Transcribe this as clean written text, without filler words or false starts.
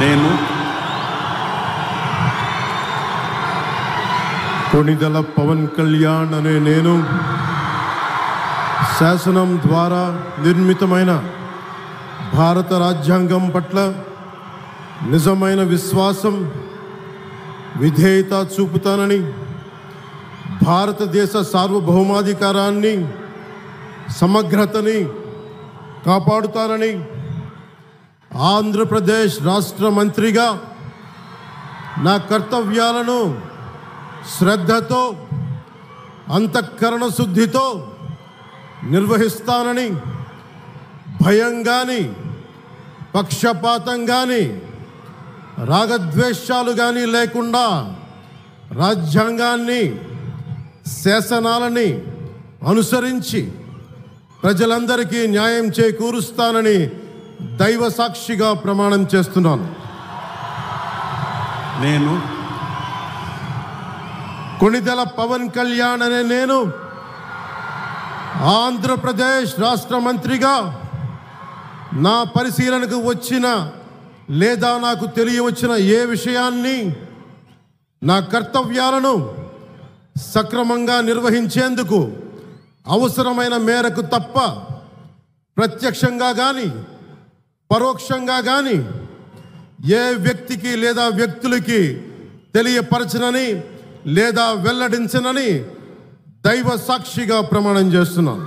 నేను కొణిదెల పవన్ కళ్యాణ్ అనే నేను శాసనం ద్వారా నిర్మితమైన భారత రాజ్యాంగం పట్ల నిజమైన విశ్వాసం విధేయత చూపుతానని, భారతదేశ సార్వభౌమాధికారాన్ని సమగ్రతని కాపాడుతానని, ఆంధ్రప్రదేశ్ రాష్ట్ర మంత్రిగా నా కర్తవ్యాలను శ్రద్ధతో అంతఃకరణ శుద్ధితో నిర్వహిస్తానని, భయం కానీ పక్షపాతం కానీ రాగద్వేషాలు కానీ లేకుండా రాజ్యాంగాన్ని శాసనాలని అనుసరించి ప్రజలందరికీ న్యాయం చేకూరుస్తానని దైవ సాక్షిగా ప్రమాణం చేస్తున్నాను. నేను కొణిదెల పవన్ కళ్యాణ్ అనే నేను ఆంధ్రప్రదేశ్ రాష్ట్ర మంత్రిగా నా పరిశీలనకు వచ్చిన లేదా నాకు తెలియవచ్చిన ఏ విషయాన్ని నా కర్తవ్యాలను సక్రమంగా నిర్వహించేందుకు అవసరమైన మేరకు తప్ప ప్రత్యక్షంగా కానీ పరోక్షంగా కానీ ఏ వ్యక్తికి లేదా వ్యక్తులకి తెలియపరచనని లేదా వెల్లడించనని దైవ సాక్షిగా ప్రమాణం చేస్తున్నాను.